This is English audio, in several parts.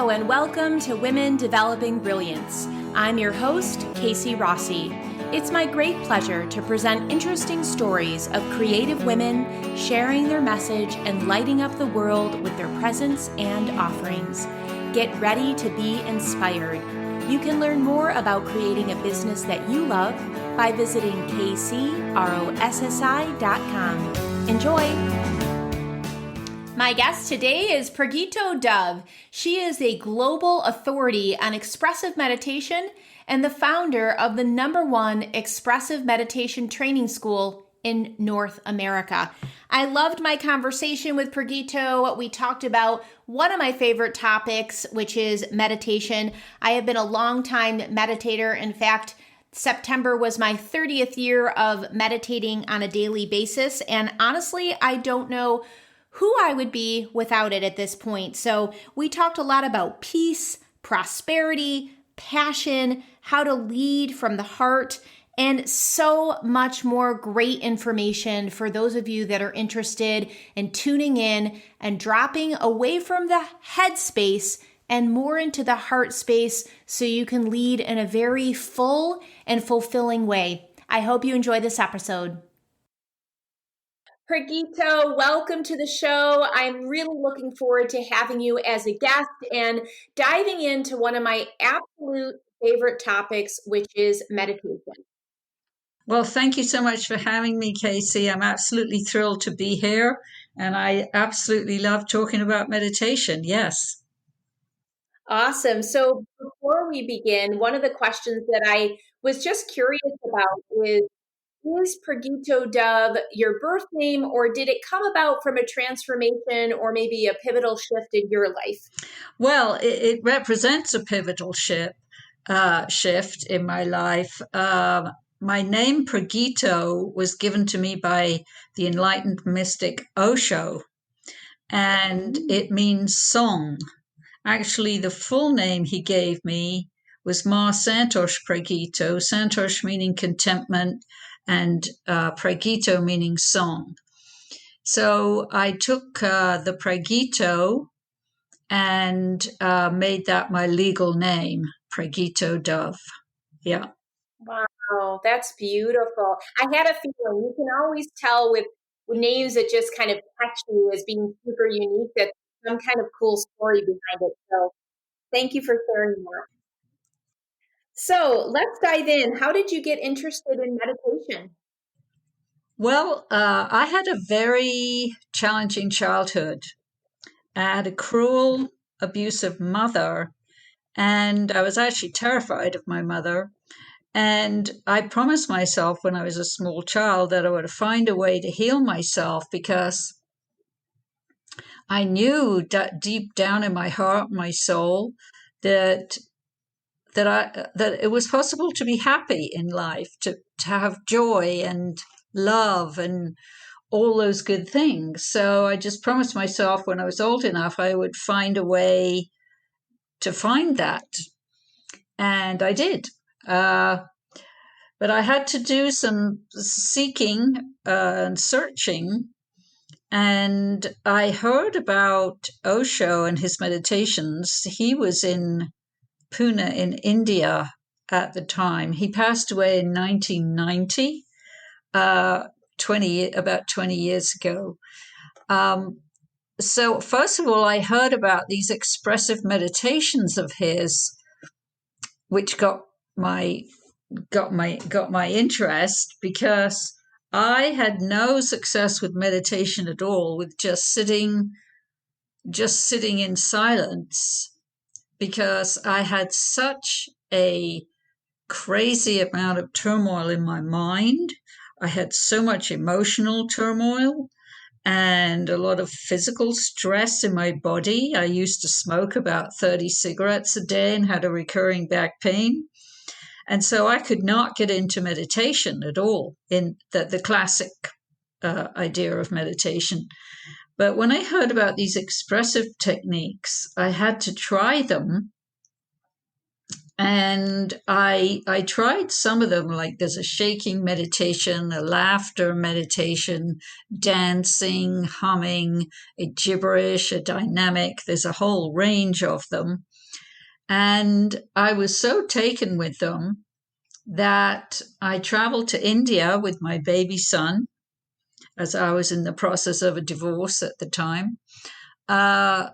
Hello and welcome to Women Developing Brilliance. I'm your host, Casey Rossi. It's my great pleasure to present interesting stories of creative women sharing their message and lighting up the world with their presence and offerings. Get ready to be inspired. You can learn more about creating a business that you love by visiting kcrossi.com. Enjoy! My guest today is Pragito Dove. She is a global authority on expressive meditation and the founder of the #1 Expressive Meditation Training School in North America. I loved my conversation with Pragito. We talked about one of my favorite topics, which is meditation. I have been a long-time meditator. In fact, September was my 30th year of meditating on a daily basis. And honestly, I don't know who I would be without it at this point. So we talked a lot about peace, prosperity, passion, how to lead from the heart, and so much more great information for those of you that are interested in tuning in and dropping away from the head space and more into the heart space so you can lead in a very full and fulfilling way. I hope you enjoy this episode. Pragito, welcome to the show. I'm really looking forward to having you as a guest and diving into one of my absolute favorite topics, which is meditation. Well, thank you so much for having me, Casey. I'm absolutely thrilled to be here, and I absolutely love talking about meditation. Yes. Awesome. So before we begin, one of the questions that I was just curious about is Pragito Dove your birth name, or did it come about from a transformation or maybe a pivotal shift in your life? Well, it represents a pivotal shift in my life. My name Pragito was given to me by the enlightened mystic Osho, and it means song. Actually, the full name he gave me was Ma Santosh Pragito, Santosh meaning contentment, and Pragito meaning song. So I took the Pragito and made that my legal name, Pragito Dove. Yeah. Wow, that's beautiful. I had a feeling you can always tell with names that just kind of catch you as being super unique that some kind of cool story behind it. So thank you for sharing that. So let's dive in. How did you get interested in meditation? Well, I had a very challenging childhood. I had a cruel, abusive mother, and I was actually terrified of my mother. And I promised myself when I was a small child that I would find a way to heal myself because I knew that deep down in my heart, my soul, that it was possible to be happy in life, to have joy and love and all those good things. So I just promised myself when I was old enough, I would find a way to find that. And I did. But I had to do some seeking and searching. And I heard about Osho and his meditations. He was in Pune in India at the time. He passed away in 1990, about 20 years ago. So first of all, I heard about these expressive meditations of his, which got my interest because I had no success with meditation at all, with just sitting in silence, because I had such a crazy amount of turmoil in my mind. I had so much emotional turmoil and a lot of physical stress in my body. I used to smoke about 30 cigarettes a day and had a recurring back pain. And so I could not get into meditation at all, in the classic idea of meditation. But when I heard about these expressive techniques, I had to try them. And I tried some of them, like there's a shaking meditation, a laughter meditation, dancing, humming, a gibberish, a dynamic. There's a whole range of them. And I was so taken with them that I traveled to India with my baby son, as I was in the process of a divorce at the time, uh,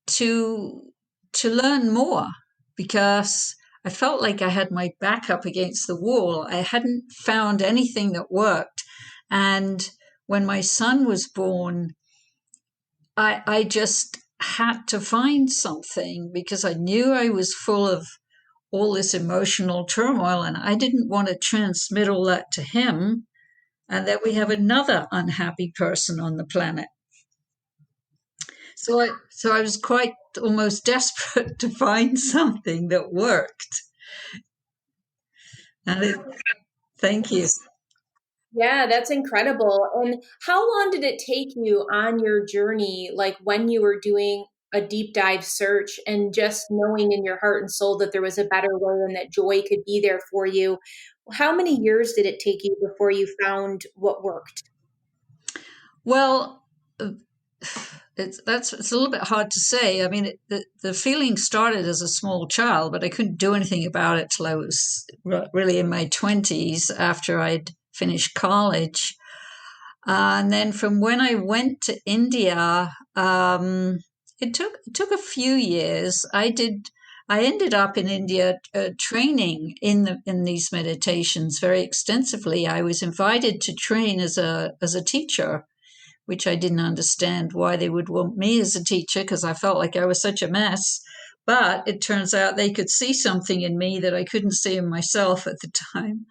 to learn more, because I felt like I had my back up against the wall. I hadn't found anything that worked. And when my son was born, I just had to find something, because I knew I was full of all this emotional turmoil, and I didn't want to transmit all that to him, and that we have another unhappy person on the planet. So I was quite almost desperate to find something that worked. Thank you. Yeah, that's incredible. And how long did it take you on your journey, like when you were doing a deep dive search and just knowing in your heart and soul that there was a better way and that joy could be there for you? How many years did it take you before you found what worked? Well, it's a little bit hard to say. I mean, the feeling started as a small child, but I couldn't do anything about it till I was really in my 20s, after I'd finished college. And then from when I went to India, it took a few years. I ended up in India training in these meditations very extensively. I was invited to train as a teacher, which I didn't understand why they would want me as a teacher, because I felt like I was such a mess. But it turns out they could see something in me that I couldn't see in myself at the time.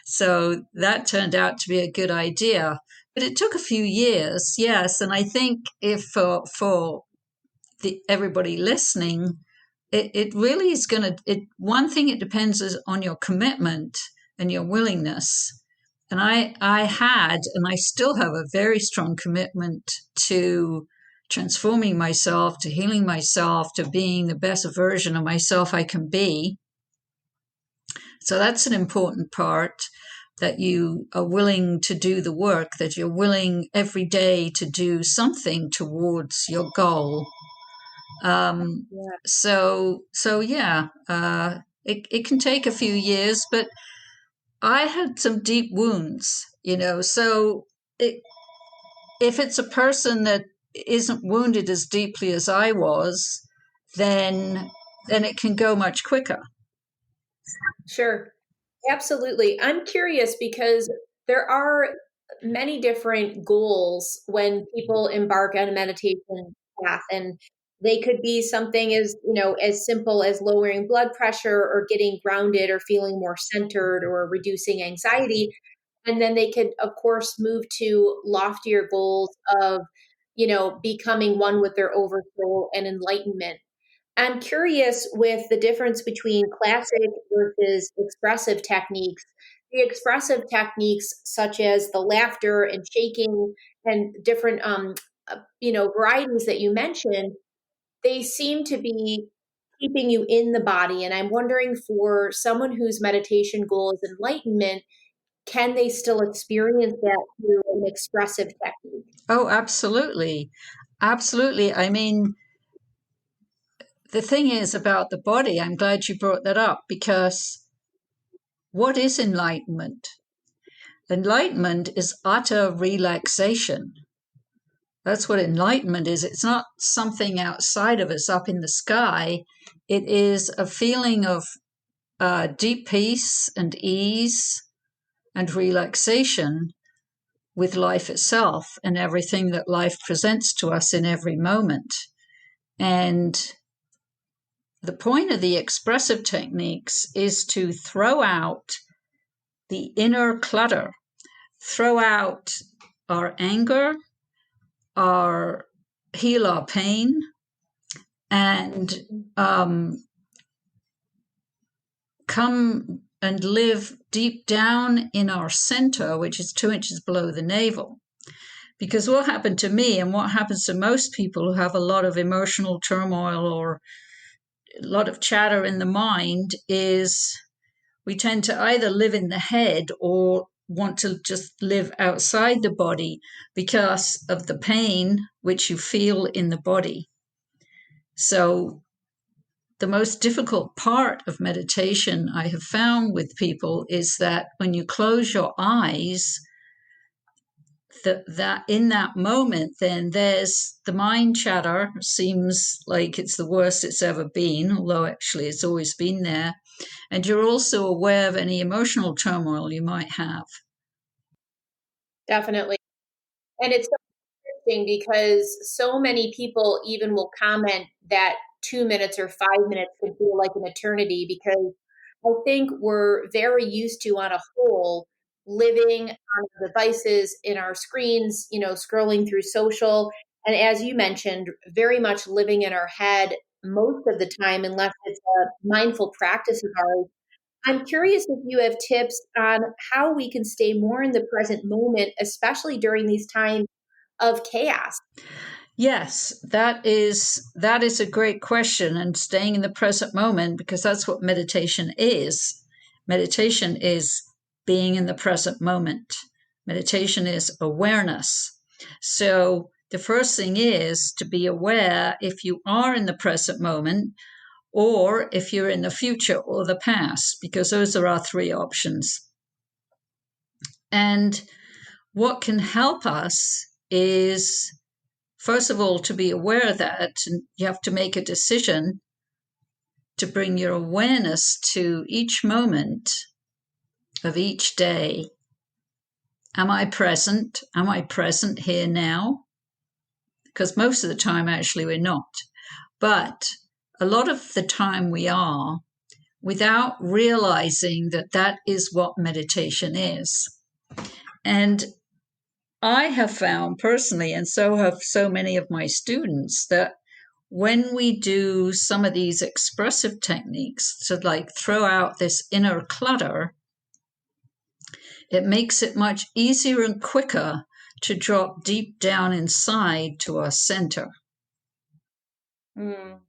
So that turned out to be a good idea. But it took a few years, yes. And I think if for everybody listening, it really is going to, one thing it depends is on your commitment and your willingness. And I had, and I still have, a very strong commitment to transforming myself, to healing myself, to being the best version of myself I can be. So that's an important part, that you are willing to do the work, that you're willing every day to do something towards your goal. Yeah. So yeah, it can take a few years, but I had some deep wounds, so if it's a person that isn't wounded as deeply as I was, then it can go much quicker. Sure. Absolutely. I'm curious because there are many different goals when people embark on a meditation path, and they could be something as, as simple as lowering blood pressure or getting grounded or feeling more centered or reducing anxiety. And then they could, of course, move to loftier goals of, becoming one with their oversoul and enlightenment. I'm curious with the difference between classic versus expressive techniques. The expressive techniques, such as the laughter and shaking and different, varieties that you mentioned, they seem to be keeping you in the body. And I'm wondering, for someone whose meditation goal is enlightenment, can they still experience that through an expressive technique? Oh, absolutely. Absolutely. I mean, the thing is about the body, I'm glad you brought that up, because what is enlightenment? Enlightenment is utter relaxation. That's what enlightenment is. It's not something outside of us up in the sky. It is a feeling of deep peace and ease and relaxation with life itself and everything that life presents to us in every moment. And the point of the expressive techniques is to throw out the inner clutter, throw out our anger, heal our pain, and come and live deep down in our center, which is 2 inches below the navel. Because what happened to me, and what happens to most people who have a lot of emotional turmoil or a lot of chatter in the mind, is we tend to either live in the head or want to just live outside the body because of the pain which you feel in the body. So the most difficult part of meditation I have found with people is that when you close your eyes, that in that moment, then there's the mind chatter seems like it's the worst it's ever been, although actually it's always been there. And you're also aware of any emotional turmoil you might have. Definitely. And it's so interesting because so many people even will comment that 2 minutes or 5 minutes can feel like an eternity, because I think we're very used to, on a whole, living on our devices, in our screens, scrolling through social. And as you mentioned, very much living in our head most of the time, unless it's a mindful practice of ours. I'm curious if you have tips on how we can stay more in the present moment, especially during these times of chaos. Yes, that is a great question, and staying in the present moment, because that's what meditation is. Meditation is being in the present moment. Meditation is awareness. So the first thing is to be aware if you are in the present moment or if you're in the future or the past, because those are our three options. And what can help us is, first of all, to be aware of that, and you have to make a decision to bring your awareness to each moment of each day. Am I present? Am I present here now? Because most of the time, actually, we're not. But a lot of the time we are, without realizing that that is what meditation is. And I have found personally, and so have so many of my students, that when we do some of these expressive techniques to throw out this inner clutter, it makes it much easier and quicker to drop deep down inside to our center. Mm.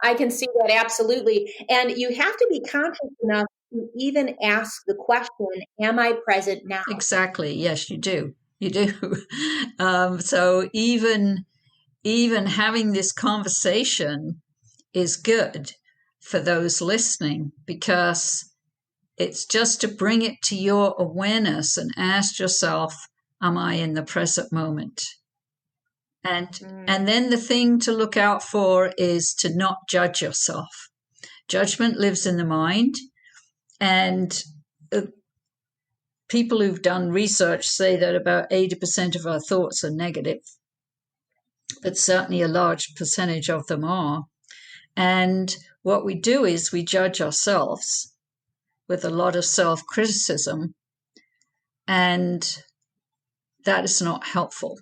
I can see that, absolutely. And you have to be conscious enough to even ask the question, am I present now? Exactly. Yes, you do. You do. So even having this conversation is good for those listening, because it's just to bring it to your awareness and ask yourself, am I in the present moment? And then the thing to look out for is to not judge yourself. Judgment lives in the mind, and people who've done research say that about 80% of our thoughts are negative, but certainly a large percentage of them are. And what we do is we judge ourselves with a lot of self-criticism, and that is not helpful.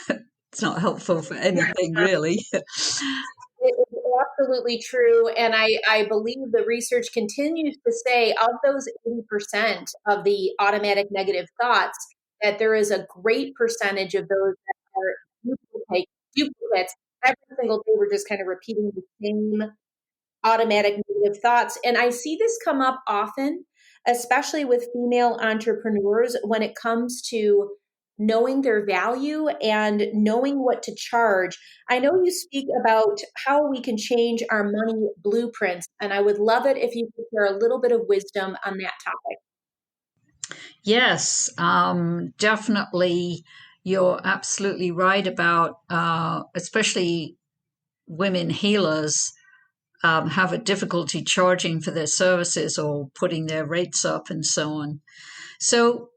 It's not helpful for anything, really. It is absolutely true. And I believe the research continues to say, of those 80% of the automatic negative thoughts, that there is a great percentage of those that are duplicates. Every single day, we're just kind of repeating the same automatic negative thoughts. And I see this come up often, especially with female entrepreneurs, when it comes to knowing their value and knowing what to charge. I know you speak about how we can change our money blueprints, and I would love it if you could share a little bit of wisdom on that topic. Yes, definitely. You're absolutely right about, especially women healers have a difficulty charging for their services or putting their rates up and so on. So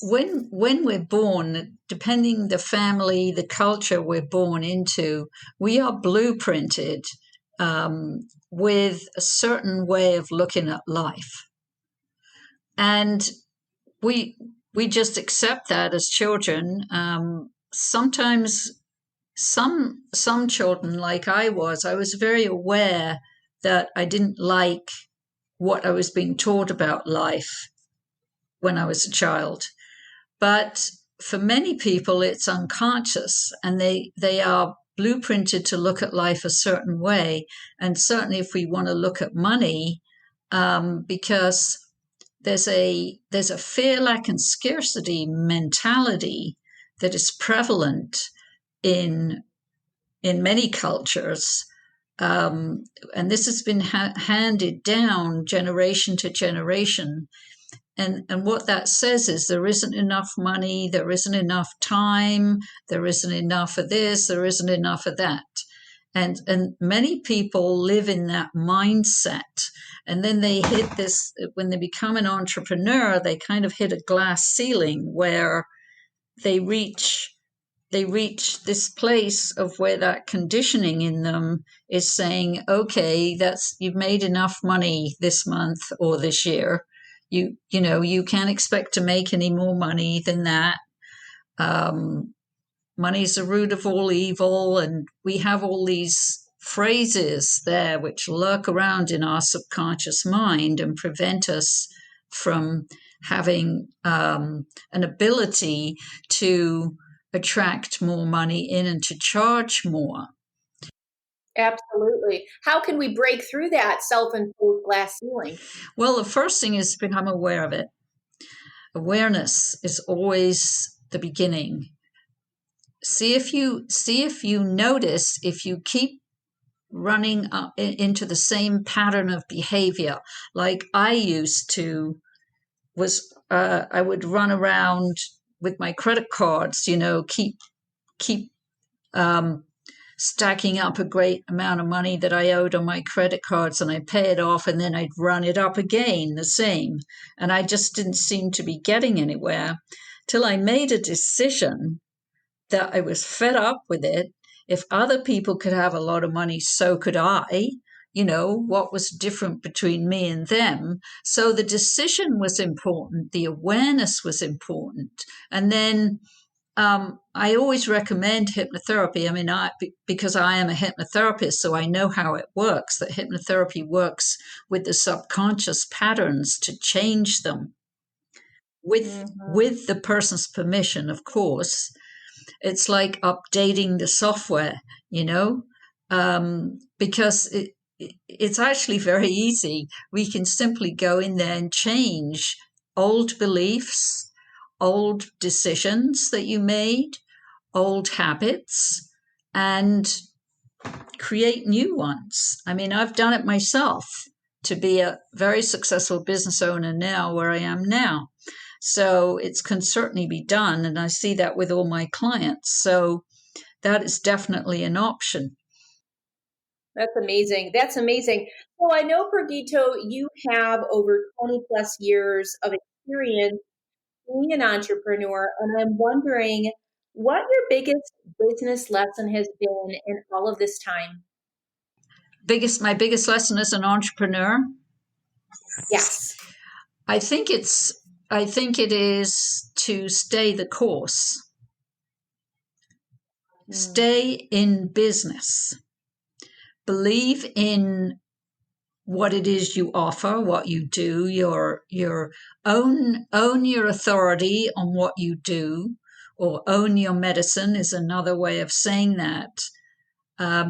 when we're born, depending the family, the culture we're born into, we are blueprinted with a certain way of looking at life, and we just accept that as children. Sometimes some children, like I was very aware that I didn't like what I was being taught about life when I was a child. But for many people, it's unconscious, and they are blueprinted to look at life a certain way. And certainly, if we want to look at money, because there's a fear, lack, and scarcity mentality that is prevalent in many cultures, and this has been handed down generation to generation. And what that says is there isn't enough money, there isn't enough time, there isn't enough of this, there isn't enough of that. And many people live in that mindset. And then they hit this, when they become an entrepreneur, they kind of hit a glass ceiling where they reach this place of where that conditioning in them is saying, okay, you've made enough money this month or this year. You can't expect to make any more money than that. Money's the root of all evil, and we have all these phrases there which lurk around in our subconscious mind and prevent us from having an ability to attract more money in and to charge more. Absolutely. How can we break through that self-imposed glass ceiling? Well, the first thing is to become aware of it. Awareness is always the beginning. See if you notice, if you keep running into the same pattern of behavior, like I used to, I would run around with my credit cards, keep stacking up a great amount of money that I owed on my credit cards, and I'd pay it off, and then I'd run it up again, the same. And I just didn't seem to be getting anywhere till I made a decision that I was fed up with it. If other people could have a lot of money, so could I. What was different between me and them? So the decision was important. The awareness was important. And then I always recommend hypnotherapy. I mean, because I am a hypnotherapist, so I know how it works, that hypnotherapy works with the subconscious patterns to change them with the person's permission, of course. It's like updating the software, because it's actually very easy. We can simply go in there and change old beliefs, old decisions that you made, old habits, and create new ones. I mean, I've done it myself to be a very successful business owner now where I am now. So it can certainly be done, and I see that with all my clients. So that is definitely an option. That's amazing. That's amazing. So I know, Pragito, you have over 20 plus years of experience being an entrepreneur, and I'm wondering what your biggest business lesson has been in all of this time. My biggest lesson as an entrepreneur? Yes. I think it is to stay the course. Stay in business. Believe in what it is you offer, what you do, your own your authority on what you do, or own your medicine is another way of saying that.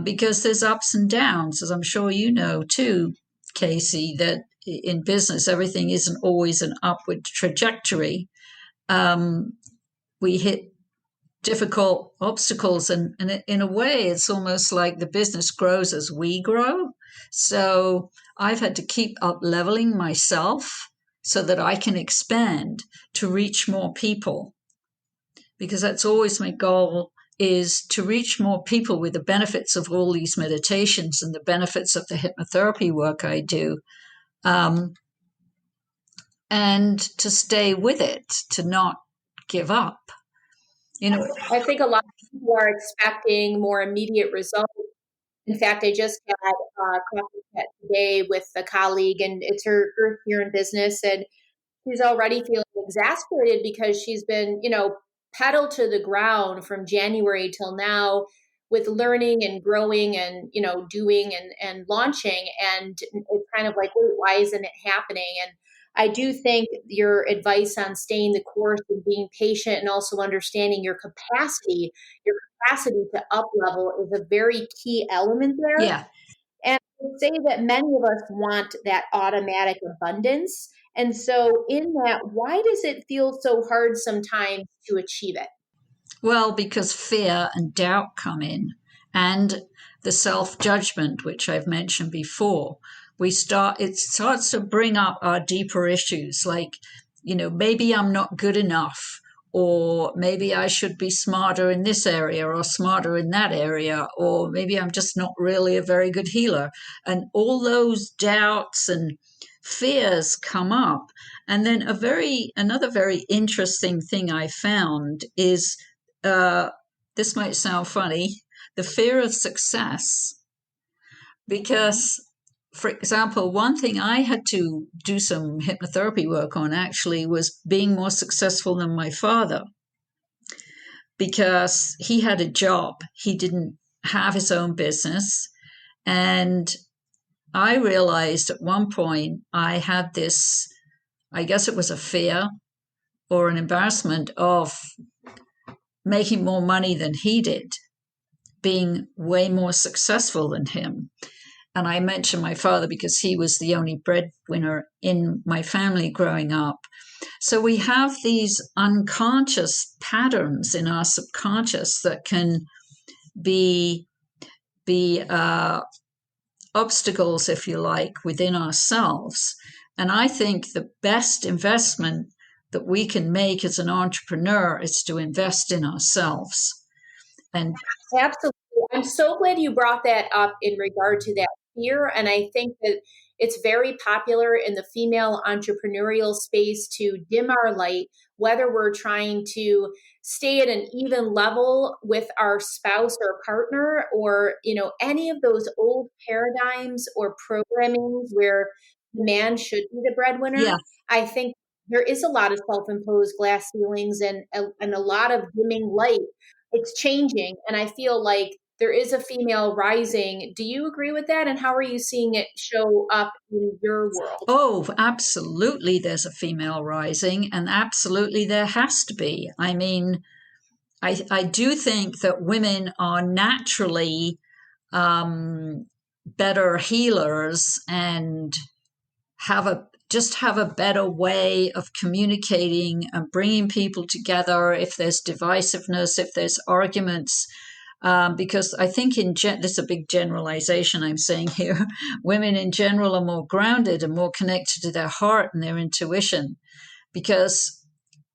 Because there's ups and downs, as I'm sure you know too, Casey, that in business everything isn't always an upward trajectory. We hit difficult obstacles, and in a way it's almost like the business grows as we grow. So I've had to keep up leveling myself so that I can expand to reach more people, because that's always my goal, is to reach more people with the benefits of all these meditations and the benefits of the hypnotherapy work I do, and to stay with it, to not give up. I think a lot of people are expecting more immediate results. In fact, I just had a coffee chat today with a colleague, and it's her first year in business, and she's already feeling exasperated because she's been, pedal to the ground from January till now with learning and growing and, doing and launching. And it's kind of like, wait, why isn't it happening? And I do think your advice on staying the course and being patient and also understanding your capacity to up level is a very key element there. Yeah. And I would say that many of us want that automatic abundance. And so in that, why does it feel so hard sometimes to achieve it? Well, because fear and doubt come in. And the self-judgment, which I've mentioned before. It starts to bring up our deeper issues, like, maybe I'm not good enough, or maybe I should be smarter in this area or smarter in that area, or maybe I'm just not really a very good healer. And all those doubts and fears come up. And then another very interesting thing I found is, this might sound funny, the fear of success. Because, for example, one thing I had to do some hypnotherapy work on actually was being more successful than my father, because he had a job. He didn't have his own business. And I realized at one point I had this, I guess it was a fear or an embarrassment of making more money than he did, being way more successful than him. And I mentioned my father because he was the only breadwinner in my family growing up. So we have these unconscious patterns in our subconscious that can be obstacles, if you like, within ourselves. And I think the best investment that we can make as an entrepreneur is to invest in ourselves. And absolutely. I'm so glad you brought that up in regard to that fear. And I think that it's very popular in the female entrepreneurial space to dim our light, whether we're trying to stay at an even level with our spouse or partner, or, any of those old paradigms or programmings where the man should be the breadwinner. yeah, I think there is a lot of self-imposed glass ceilings and a lot of dimming light. It's changing. And I feel like there is a female rising. Do you agree with that? And how are you seeing it show up in your world? Oh, absolutely. There's a female rising, and absolutely there has to be. I mean, I do think that women are naturally better healers and have a better way of communicating and bringing people together if there's divisiveness, if there's arguments. Because I think this is a big generalization I'm saying here, women in general are more grounded and more connected to their heart and their intuition, because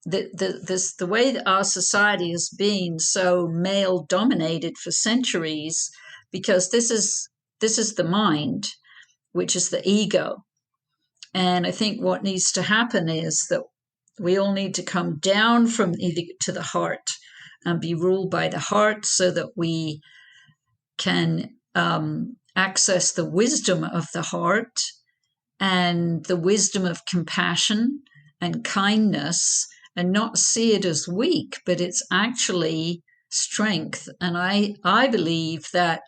the way that our society has been so male dominated for centuries, because this is the mind, which is the ego. And I think what needs to happen is that we all need to come down from to the heart and be ruled by the heart, so that we can access the wisdom of the heart and the wisdom of compassion and kindness, and not see it as weak, but it's actually strength. And I believe that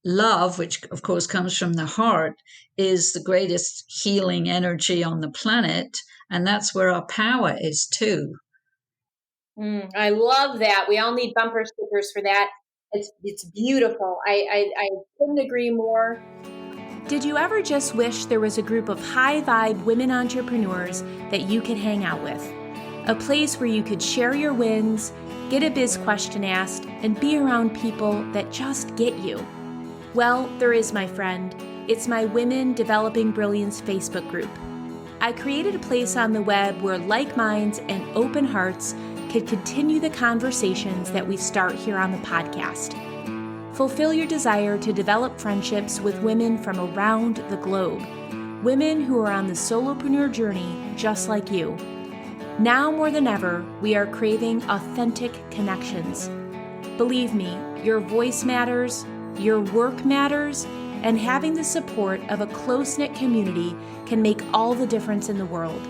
love, which of course comes from the heart, is the greatest healing energy on the planet. And that's where our power is too. I love that. We all need bumper stickers for that. It's beautiful. I couldn't agree more. Did you ever just wish there was a group of high vibe women entrepreneurs that you could hang out with? A place where you could share your wins, get a biz question asked, and be around people that just get you? Well, there is, my friend. It's my Women Developing Brilliance Facebook group. I created a place on the web where like minds and open hearts could continue the conversations that we start here on the podcast. Fulfill your desire to develop friendships with women from around the globe, women who are on the solopreneur journey just like you. Now more than ever, we are craving authentic connections. Believe me, your voice matters, your work matters, and having the support of a close-knit community can make all the difference in the world.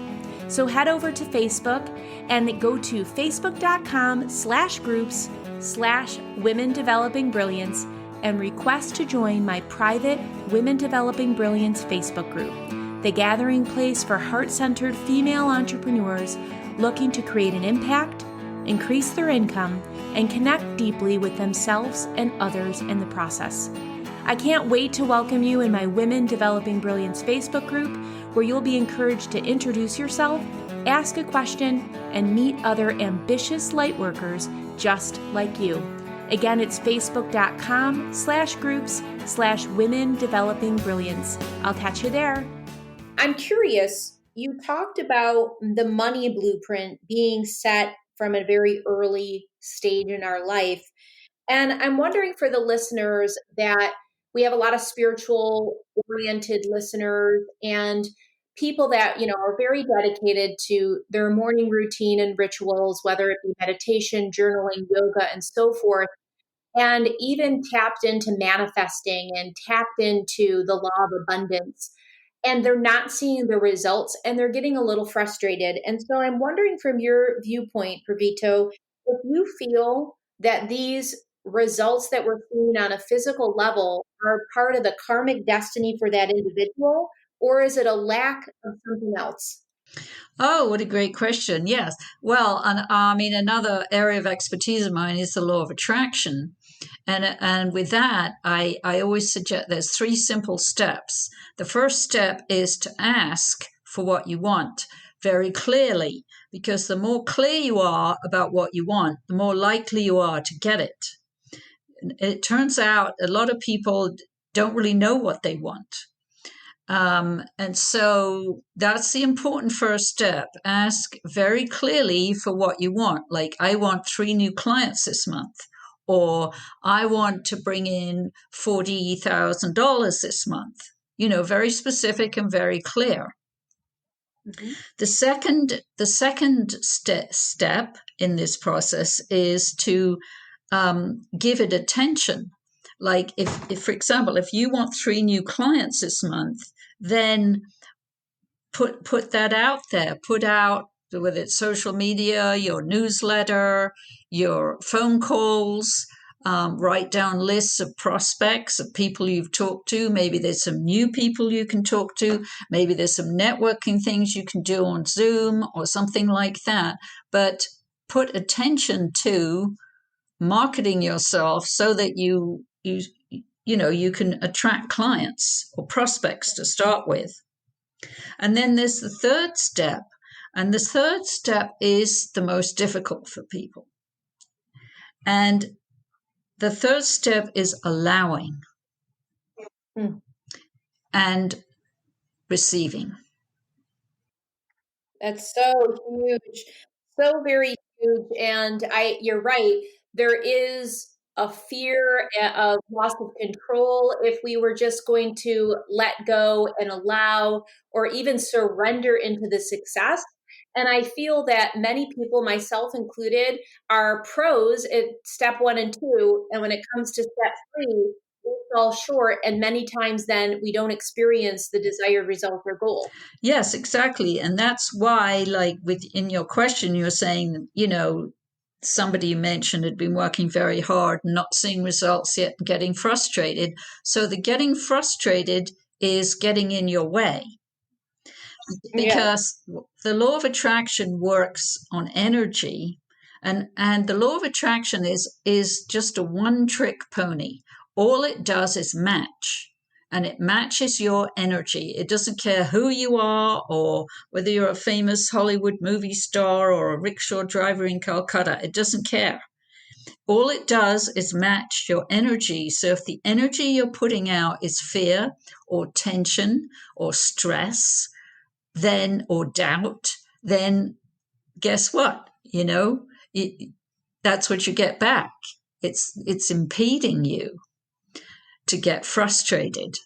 So head over to Facebook and go to facebook.com/groups/Women Developing Brilliance and request to join my private Women Developing Brilliance Facebook group, the gathering place for heart-centered female entrepreneurs looking to create an impact, increase their income, and connect deeply with themselves and others in the process. I can't wait to welcome you in my Women Developing Brilliance Facebook group, where you'll be encouraged to introduce yourself, ask a question, and meet other ambitious lightworkers just like you. Again, it's facebook.com/groups/women developing brilliance. I'll catch you there. I'm curious, you talked about the money blueprint being set from a very early stage in our life. And I'm wondering for the listeners that we have a lot of spiritual oriented listeners and people that, are very dedicated to their morning routine and rituals, whether it be meditation, journaling, yoga, and so forth, and even tapped into manifesting and tapped into the law of abundance. And they're not seeing the results and they're getting a little frustrated. And so I'm wondering from your viewpoint, Pragito, if you feel that these results that we're seeing on a physical level are part of the karmic destiny for that individual, or is it a lack of something else? Oh, what a great question. Yes. Well, and I mean, another area of expertise of mine is the law of attraction. And with that, I always suggest there's 3 simple steps. The first step is to ask for what you want very clearly, because the more clear you are about what you want, the more likely you are to get it. It turns out a lot of people don't really know what they want. And so that's the important first step. Ask very clearly for what you want. Like, I want 3 new clients this month, or I want to bring in $40,000 this month. Very specific and very clear. Mm-hmm. The second step in this process is to give it attention. Like, if, for example, if you want 3 new clients this month, then put that out there. Put out, whether it's social media, your newsletter, your phone calls, write down lists of prospects, of people you've talked to. Maybe there's some new people you can talk to. Maybe there's some networking things you can do on Zoom or something like that. But put attention to marketing yourself so that you can attract clients or prospects to start with. And then there's the third step. And the third step is the most difficult for people. And the third step is allowing and receiving. That's so huge, so very huge. And you're right. There is a fear of loss of control if we were just going to let go and allow or even surrender into the success. And I feel that many people, myself included, are pros at step 1 and 2. And when it comes to step 3, we fall short. And many times then we don't experience the desired result or goal. Yes, exactly. And that's why, like, in your question, you're saying, somebody you mentioned had been working very hard, not seeing results yet, getting frustrated. So the getting frustrated is getting in your way. Because the law of attraction works on energy, and the law of attraction is just a one-trick pony. All it does is match, and it matches your energy. It doesn't care who you are or whether you're a famous Hollywood movie star or a rickshaw driver in Calcutta. It doesn't care. All it does is match your energy. So if the energy you're putting out is fear or tension or stress, or doubt, then guess what? That's what you get back. It's impeding you to get frustrated.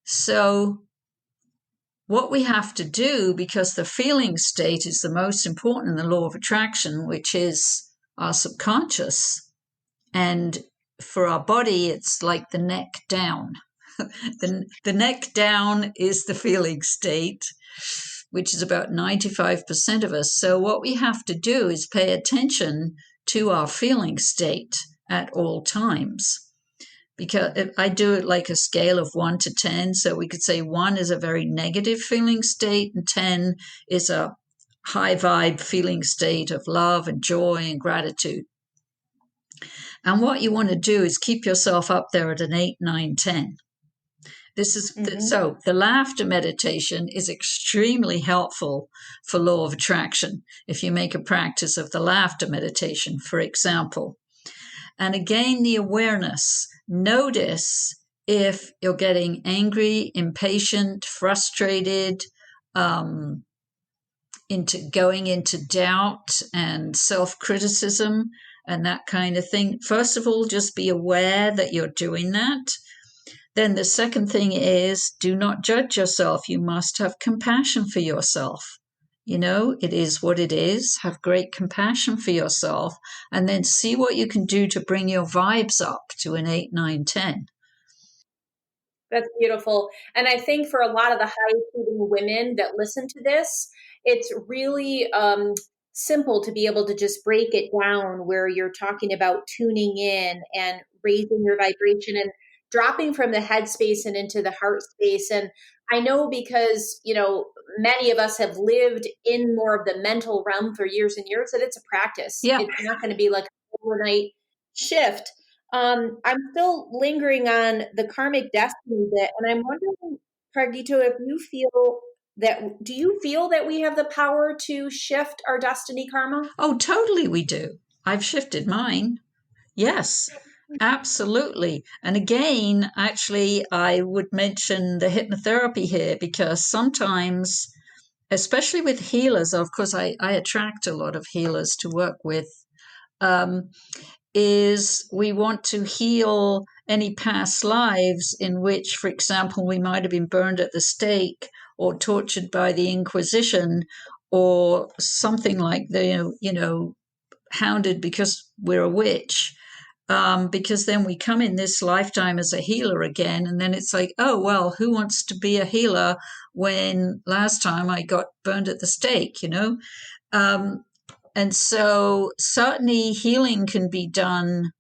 So what we have to do, because the feeling state is the most important in the law of attraction, which is our subconscious, and for our body, it's like the neck down. The neck down is the feeling state, which is about 95% of us. So what we have to do is pay attention to our feeling state at all times. Because I do it like a scale of 1 to 10. So we could say 1 is a very negative feeling state and 10 is a high vibe feeling state of love and joy and gratitude. And what you want to do is keep yourself up there at an 8, 9, 10. This is so the laughter meditation is extremely helpful for law of attraction. If you make a practice of the laughter meditation, for example, And again, the awareness. Notice if you're getting angry, impatient, frustrated, going into doubt and self-criticism and that kind of thing. First of all, just be aware that you're doing that. Then the second thing is, do not judge yourself. You must have compassion for yourself. It is what it is. Have great compassion for yourself, and then see what you can do to bring your vibes up to an 8, 9, 10. That's beautiful. And I think for a lot of the high achieving women that listen to this, it's really simple to be able to just break it down where you're talking about tuning in and raising your vibration and dropping from the head space and into the heart space. And I know because, many of us have lived in more of the mental realm for years and years that it's a practice. Yeah. It's not going to be like an overnight shift. I'm still lingering on the karmic destiny bit, and I'm wondering, Pragito, if you feel that, do you feel that we have the power to shift our destiny karma? Oh, totally we do. I've shifted mine. Yes, absolutely. And again, actually, I would mention the hypnotherapy here because sometimes, especially with healers, of course, I attract a lot of healers to work with. Is we want to heal any past lives in which, for example, we might have been burned at the stake or tortured by the Inquisition or something like hounded because we're a witch. Because then we come in this lifetime as a healer again, and then it's like, oh, well, who wants to be a healer when last time I got burned at the stake, and so certainly healing can be done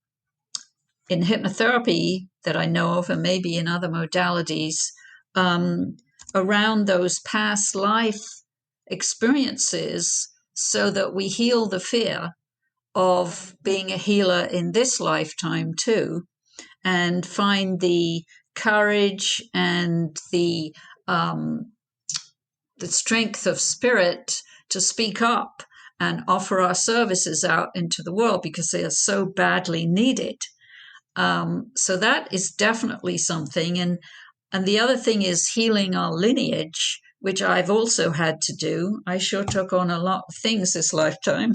in hypnotherapy that I know of, and maybe in other modalities, around those past life experiences so that we heal the fear of being a healer in this lifetime too, and find the courage and the strength of spirit to speak up and offer our services out into the world because they are so badly needed. So that is definitely something. And the other thing is healing our lineage, which I've also had to do. I sure took on a lot of things this lifetime.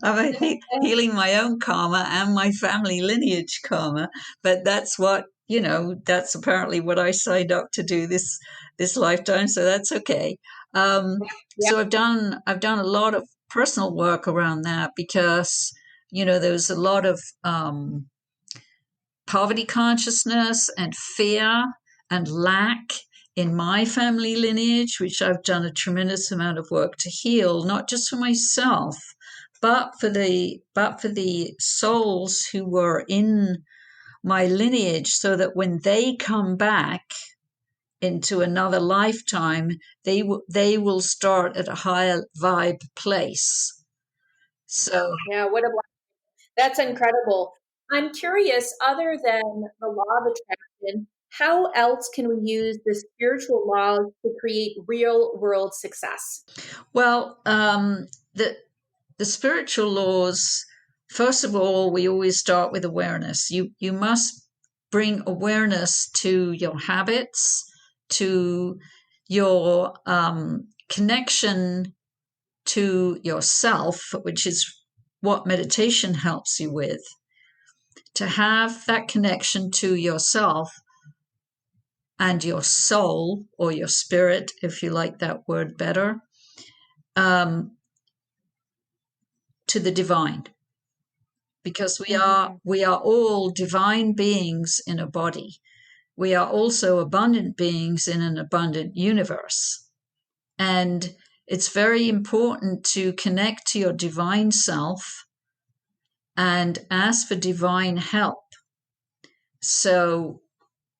I'm healing my own karma and my family lineage karma, but that's that's apparently what I signed up to do this lifetime, so that's okay. So I've done a lot of personal work around that because there's a lot of poverty consciousness and fear and lack in my family lineage, which I've done a tremendous amount of work to heal, not just for myself, but for the souls who were in my lineage, so that when they come back into another lifetime, they will start at a higher vibe place. So Yeah, that's incredible. I'm curious, other than the law of attraction, how else can we use the spiritual laws to create real world success? well, the spiritual laws, first of all, we always start with awareness. You must bring awareness to your habits, to your connection to yourself, which is what meditation helps you with. To have that connection to yourself and your soul, or your spirit, if you like that word better, to the divine, because we are all divine beings in a body. We are also abundant beings in an abundant universe, and it's very important to connect to your divine self and ask for divine help. So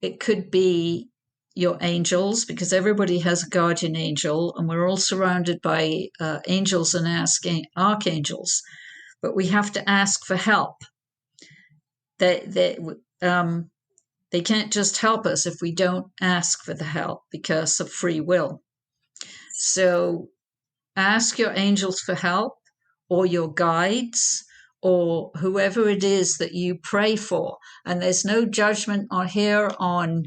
it could be your angels, because everybody has a guardian angel, and we're all surrounded by angels and archangels. But we have to ask for help. They can't just help us if we don't ask for the help because of free will. So ask your angels for help, or your guides, or whoever it is that you pray for. And there's no judgment on here on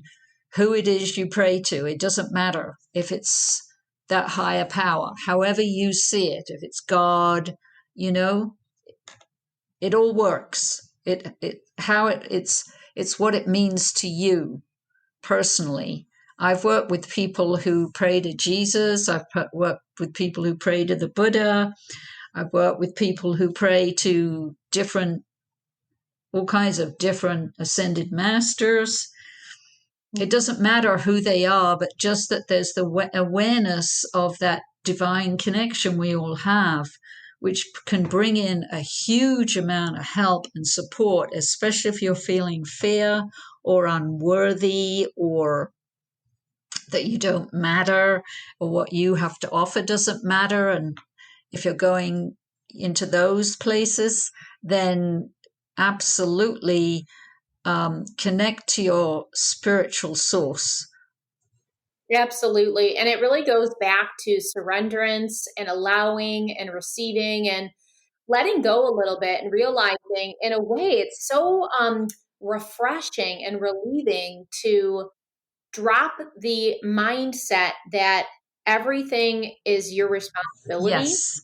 who it is you pray to. It doesn't matter if it's that higher power, however you see it, if it's God, you know, it all works. It's what it means to you personally. I've worked with people who pray to Jesus. I've worked with people who pray to the Buddha. I've worked with people who pray to all kinds of different ascended masters. It doesn't matter who they are, but just that there's the awareness of that divine connection we all have, which can bring in a huge amount of help and support, especially if you're feeling fear or unworthy, or that you don't matter, or what you have to offer doesn't matter. And if you're going into those places, then absolutely connect to your spiritual source. Absolutely. And it really goes back to surrenderance and allowing and receiving and letting go a little bit and realizing, in a way, it's so refreshing and relieving to drop the mindset that everything is your responsibility. Yes.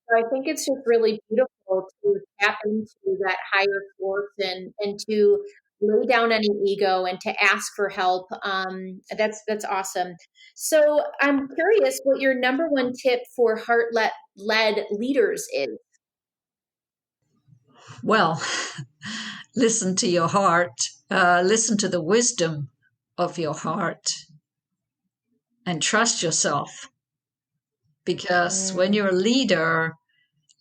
So I think it's just really beautiful to tap into that higher force and to lay down any ego and to ask for help. That's awesome. So I'm curious what your number one tip for heart-led leaders is. Well, listen to your heart, listen to the wisdom of your heart, and trust yourself. Because when you're a leader,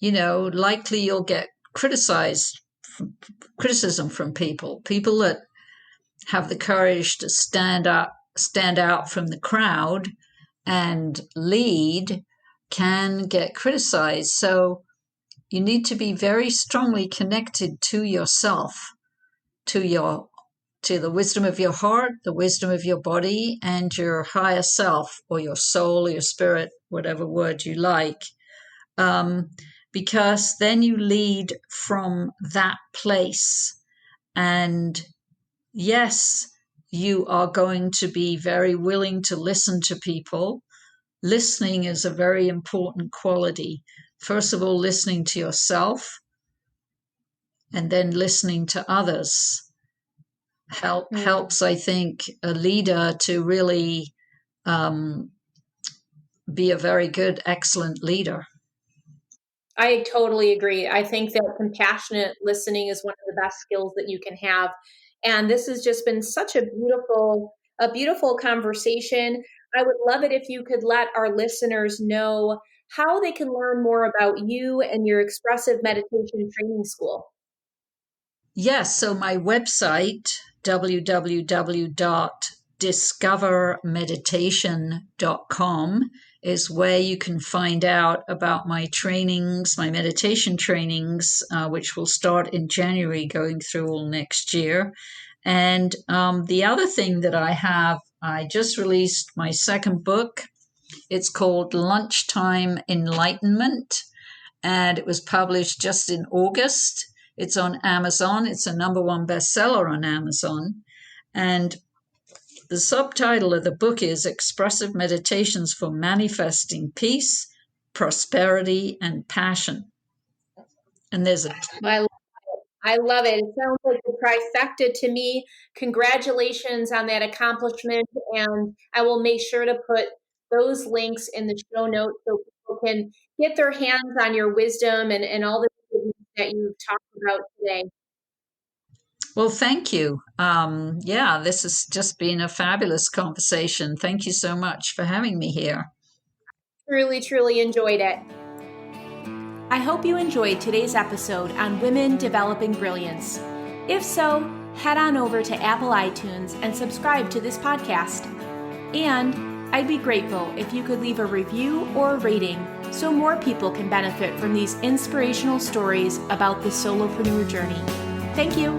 you know, likely you'll get criticism from people that have the courage to stand out from the crowd and lead can get criticized. So you need to be very strongly connected to yourself, to the wisdom of your heart, the wisdom of your body, and your higher self, or your soul, or your spirit, whatever word you like. Because then you lead from that place. And yes, you are going to be very willing to listen to people. Listening is a very important quality. First of all, listening to yourself, and then listening to others helps, I think, a leader to really be a very good, excellent leader. I totally agree. I think that compassionate listening is one of the best skills that you can have. And this has just been such a beautiful conversation. I would love it if you could let our listeners know how they can learn more about you and your Expressive Meditation Training School. Yes, so my website, www.discovermeditation.com, is where you can find out about my trainings, my meditation trainings, which will start in January, going through all next year. And the other thing that I just released my second book. It's called Lunchtime Enlightenment, and it was published just in August. It's on Amazon. It's a #1 bestseller on Amazon. And the subtitle of the book is Expressive Meditations for Manifesting Peace, Prosperity, and Passion. And there's I love it. It sounds like a trifecta to me. Congratulations on that accomplishment. And I will make sure to put those links in the show notes so people can get their hands on your wisdom and all the things that you've talked about today. Well, thank you. This has just been a fabulous conversation. Thank you so much for having me here. Truly, truly enjoyed it. I hope you enjoyed today's episode on women developing brilliance. If so, head on over to Apple iTunes and subscribe to this podcast. And I'd be grateful if you could leave a review or a rating so more people can benefit from these inspirational stories about the solopreneur journey. Thank you.